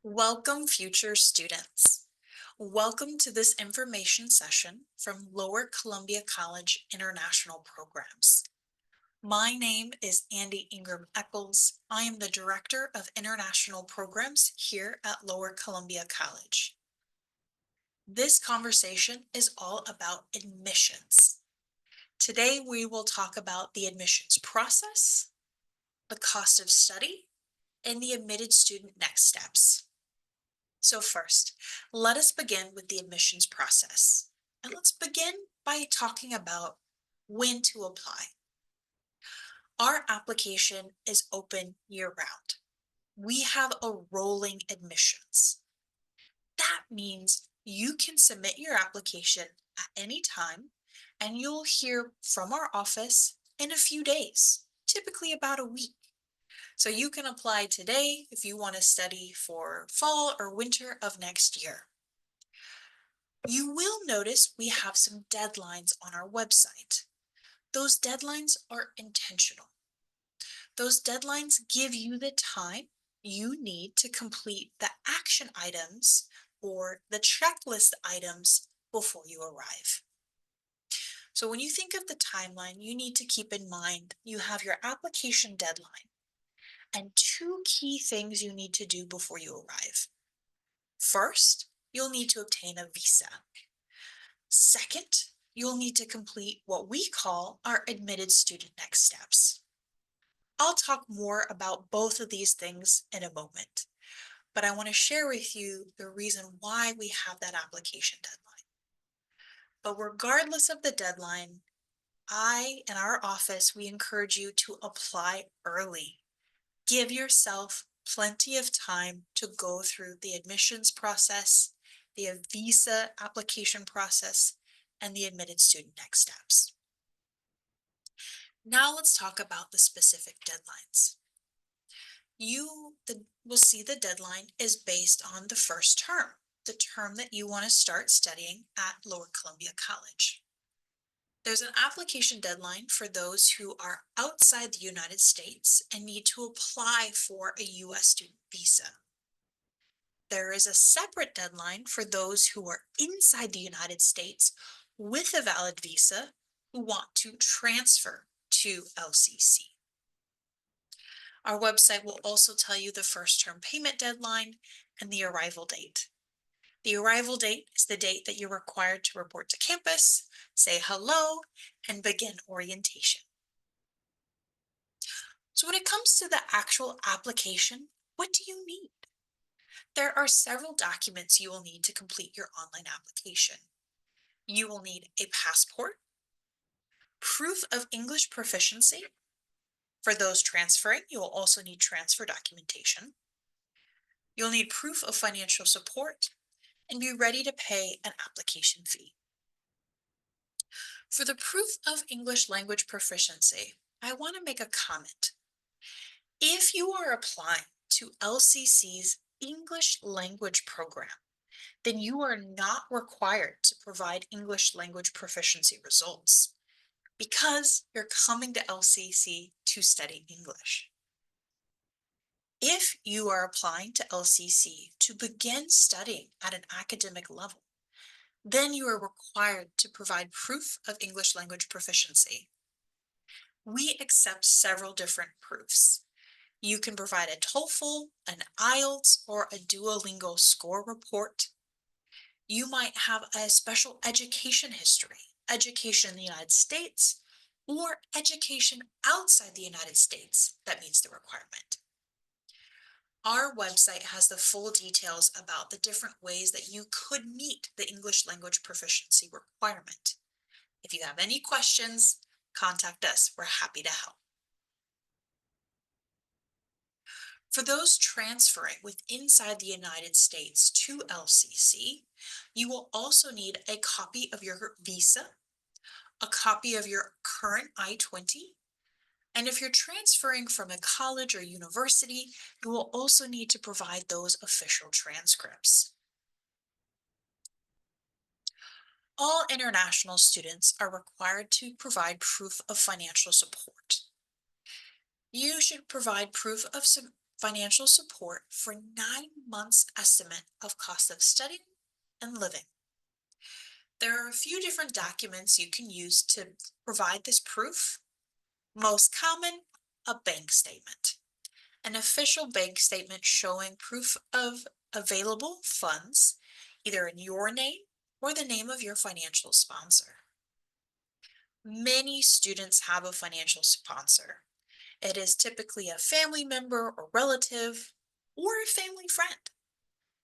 Welcome, future students. Welcome to this information session from Lower Columbia College International Programs. My name is Andy Ingram Eccles. I am the Director of International Programs here at Lower Columbia College. This conversation is all about admissions. Today we will talk about the admissions process, the cost of study, and the admitted student next steps. So first, let us begin with the admissions process. And let's begin by talking about when to apply. Our application is open year-round. We have a rolling admissions. That means you can submit your application at any time, and you'll hear from our office in a few days, typically about a week. So you can apply today if you want to study for fall or winter of next year. You will notice we have some deadlines on our website. Those deadlines are intentional. Those deadlines give you the time you need to complete the action items or the checklist items before you arrive. So when you think of the timeline, you need to keep in mind you have your application deadline and two key things you need to do before you arrive. First, you'll need to obtain a visa. Second, you'll need to complete what we call our admitted student next steps. I'll talk more about both of these things in a moment, but I want to share with you the reason why we have that application deadline. But regardless of the deadline, I and our office, we encourage you to apply early. Give yourself plenty of time to go through the admissions process, the visa application process, and the admitted student next steps. Now let's talk about the specific deadlines. You will see the deadline is based on the first term, the term that you want to start studying at Lower Columbia College. There's an application deadline for those who are outside the United States and need to apply for a U.S. student visa. There is a separate deadline for those who are inside the United States with a valid visa who want to transfer to LCC. Our website will also tell you the first term payment deadline and the arrival date. The arrival date is the date that you're required to report to campus, say hello, and begin orientation. So when it comes to the actual application, what do you need? There are several documents you will need to complete your online application. You will need a passport, proof of English proficiency. For those transferring, you will also need transfer documentation. You'll need proof of financial support and be ready to pay an application fee. For the proof of English language proficiency, I want to make a comment. If you are applying to LCC's English language program, then you are not required to provide English language proficiency results because you're coming to LCC to study English. If you are applying to LCC to begin studying at an academic level, then you are required to provide proof of English language proficiency. We accept several different proofs. You can provide a TOEFL, an IELTS, or a Duolingo score report. You might have a special education history, education in the United States, or education outside the United States that meets the requirement. Our website has the full details about the different ways that you could meet the English language proficiency requirement. If you have any questions, contact us. We're happy to help. For those transferring with inside the United States to LCC, you will also need a copy of your visa, a copy of your current I-20, and if you're transferring from a college or university, you will also need to provide those official transcripts. All international students are required to provide proof of financial support. You should provide proof of some financial support for 9 months estimate of cost of studying and living. There are a few different documents you can use to provide this proof. Most common, a bank statement. An official bank statement showing proof of available funds, either in your name or the name of your financial sponsor. Many students have a financial sponsor. It is typically a family member or relative or a family friend.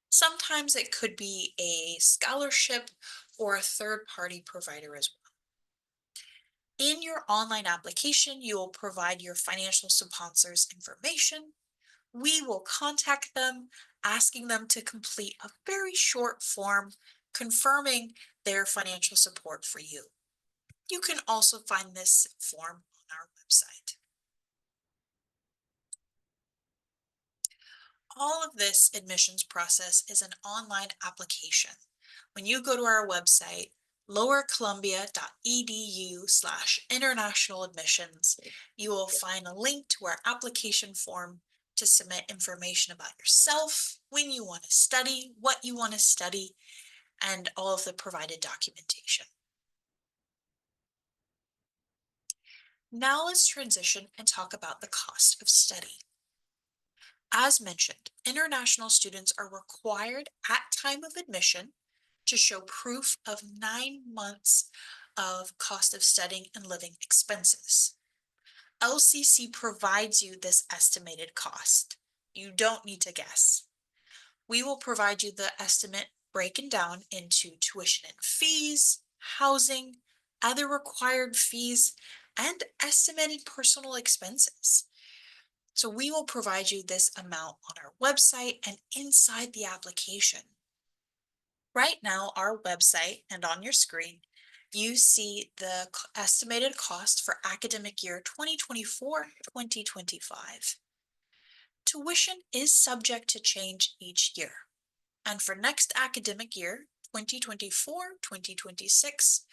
Sometimes it could be a scholarship or a third-party provider as well. In your online application, you will provide your financial sponsor's information. We will contact them, asking them to complete a very short form confirming their financial support for you. You can also find this form on our website. All of this admissions process is an online application. When you go to our website, lowercolumbia.edu/international admissions, you will find a link to our application form to submit information about yourself, when you want to study, what you want to study, and all of the provided documentation. Now let's transition and talk about the cost of study. As mentioned, international students are required at time of admission to show proof of 9 months of cost of studying and living expenses. LCC provides you this estimated cost. You don't need to guess. We will provide you the estimate broken down into tuition and fees, housing, other required fees, and estimated personal expenses. So we will provide you this amount on our website and inside the application. Right now, our website and on your screen, you see the estimated cost for academic year 2024-2025. Tuition is subject to change each year. And for next academic year, 2024-2026,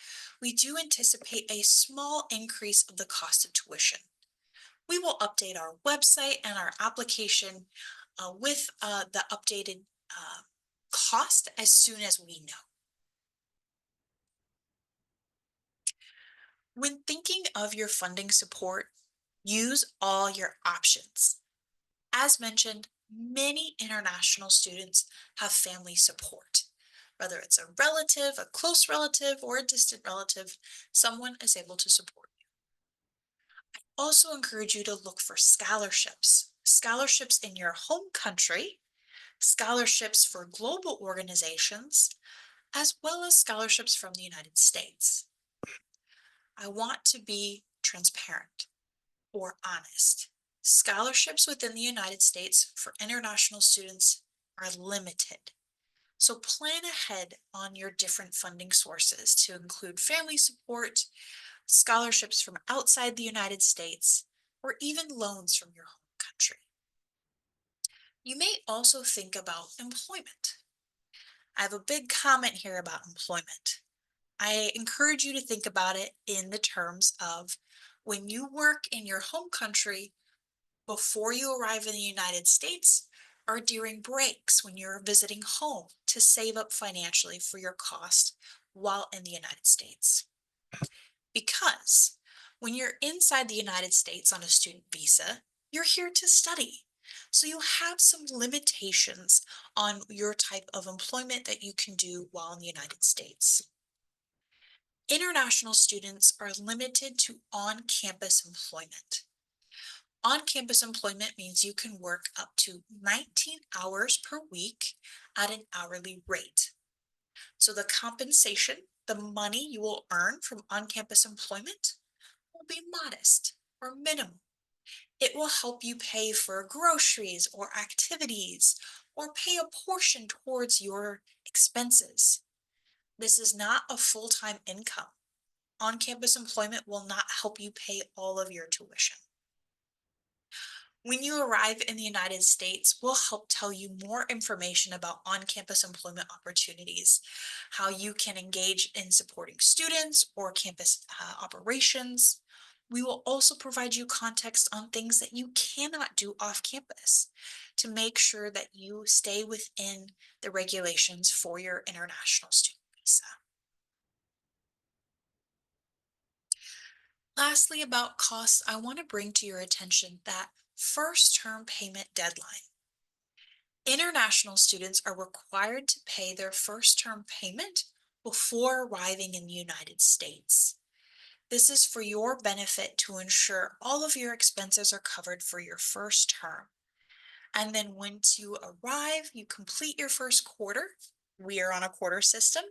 we do anticipate a small increase of the cost of tuition. We will update our website and our application with the updated cost as soon as we know. When thinking of your funding support, use all your options. As mentioned, many international students have family support. Whether it's a relative, a close relative, or a distant relative, someone is able to support you. I also encourage you to look for scholarships. Scholarships in your home country, scholarships for global organizations, as well as scholarships from the United States. I want to be transparent or honest. Scholarships within the United States for international students are limited. So plan ahead on your different funding sources to include family support, scholarships from outside the United States, or even loans from your home country. You may also think about employment. I have a big comment here about employment. I encourage you to think about it in the terms of when you work in your home country before you arrive in the United States or during breaks when you're visiting home to save up financially for your cost while in the United States. Because when you're inside the United States on a student visa, you're here to study. So you have some limitations on your type of employment that you can do while in the United States. International students are limited to on-campus employment. On-campus employment means you can work up to 19 hours per week at an hourly rate. So the compensation, the money you will earn from on-campus employment will be modest or minimal. It will help you pay for groceries or activities or pay a portion towards your expenses. This is not a full-time income. On-campus employment will not help you pay all of your tuition. When you arrive in the United States, we'll help tell you more information about on-campus employment opportunities, how you can engage in supporting students or campus operations, We will also provide you context on things that you cannot do off campus to make sure that you stay within the regulations for your international student visa. Lastly, about costs, I want to bring to your attention that first term payment deadline. International students are required to pay their first term payment before arriving in the United States. This is for your benefit to ensure all of your expenses are covered for your first term. And then once you arrive, you complete your first quarter. We are on a quarter system.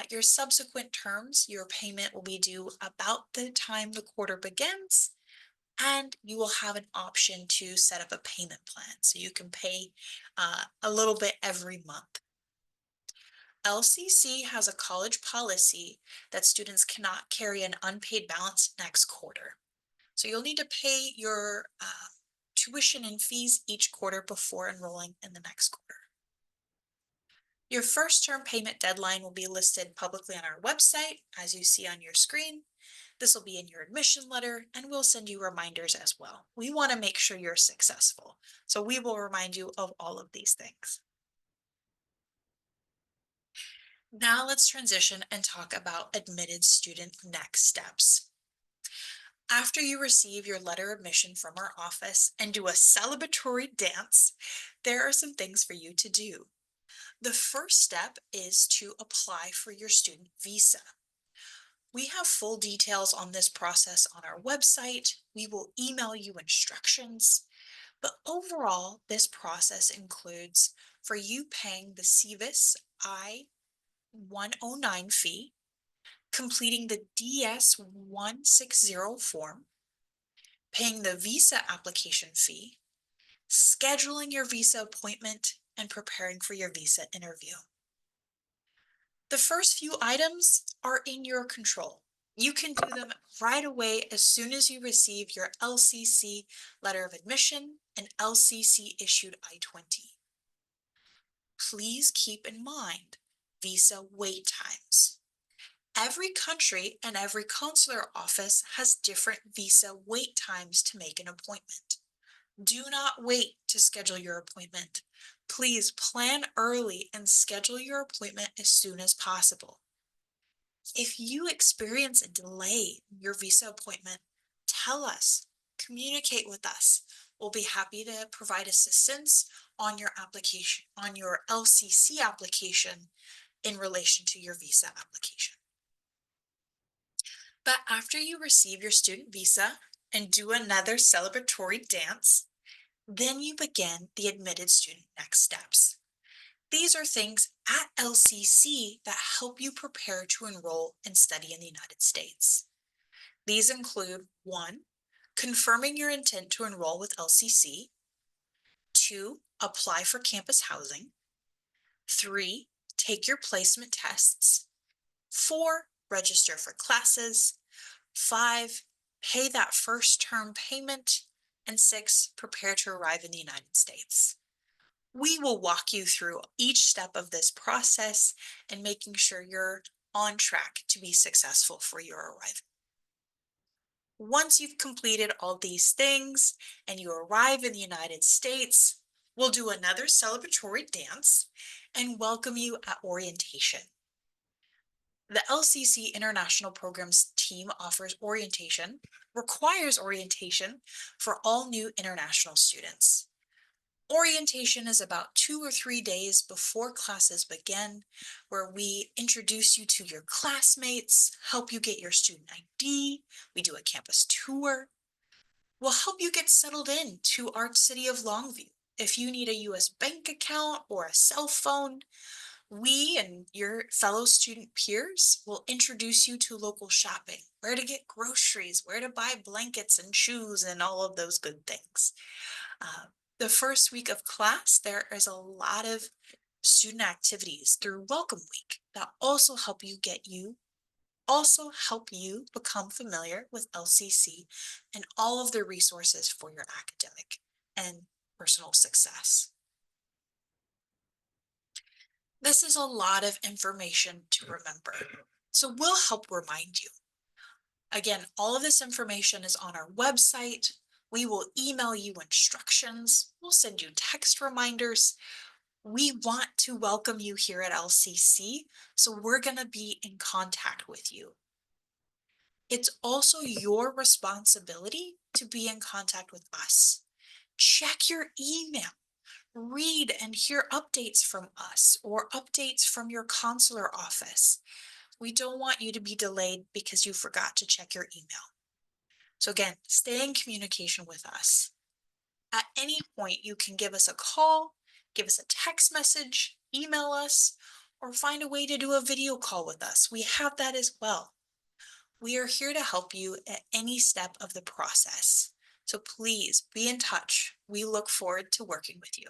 Your subsequent terms, your payment will be due about the time the quarter begins, and you will have an option to set up a payment plan. So you can pay a little bit every month. LCC has a college policy that students cannot carry an unpaid balance next quarter. So you'll need to pay your tuition and fees each quarter before enrolling in the next quarter. Your first term payment deadline will be listed publicly on our website, as you see on your screen. This will be in your admission letter, and we'll send you reminders as well. We want to make sure you're successful, so we will remind you of all of these things. Now let's transition and talk about admitted student next steps. After you receive your letter of admission from our office and do a celebratory dance, there are some things for you to do. The first step is to apply for your student visa. We have full details on this process on our website. We will email you instructions. But overall, this process includes for you paying the SEVIS I-109 fee, completing the DS-160 form, paying the visa application fee, scheduling your visa appointment, and preparing for your visa interview. The first few items are in your control. You can do them right away as soon as you receive your LCC letter of admission and LCC issued I-20. Please keep in mind visa wait times. Every country and every consular office has different visa wait times to make an appointment. Do not wait to schedule your appointment. Please plan early and schedule your appointment as soon as possible. If you experience a delay in your visa appointment, tell us, communicate with us. We'll be happy to provide assistance on your application, on your LCC application in relation to your visa application. But after you receive your student visa and do another celebratory dance, then you begin the admitted student next steps. These are things at LCC that help you prepare to enroll and study in the United States. These include 1, confirming your intent to enroll with LCC, 2, apply for campus housing, 3, take your placement tests, 4, register for classes, 5, pay that first term payment, and 6, prepare to arrive in the United States. We will walk you through each step of this process and making sure you're on track to be successful for your arrival. Once you've completed all these things and you arrive in the United States, we'll do another celebratory dance and welcome you at orientation. The LCC International Programs team requires orientation for all new international students. Orientation is about 2 or 3 days before classes begin, where we introduce you to your classmates, help you get your student ID, we do a campus tour. We'll help you get settled in to our city of Longview. If you need a US bank account or a cell phone, we and your fellow student peers will introduce you to local shopping, where to get groceries, where to buy blankets and shoes and all of those good things. The first week of class, there is a lot of student activities through Welcome Week that also help you become familiar with LCC and all of the resources for your academic and personal success. This is a lot of information to remember, so we'll help remind you. Again, all of this information is on our website. We will email you instructions. We'll send you text reminders. We want to welcome you here at LCC, so we're going to be in contact with you. It's also your responsibility to be in contact with us. Check your email. Read and hear updates from us or updates from your consular office. We don't want you to be delayed because you forgot to check your email. So again, stay in communication with us. At any point, you can give us a call, give us a text message, email us, or find a way to do a video call with us. We have that as well. We are here to help you at any step of the process. So please be in touch. We look forward to working with you.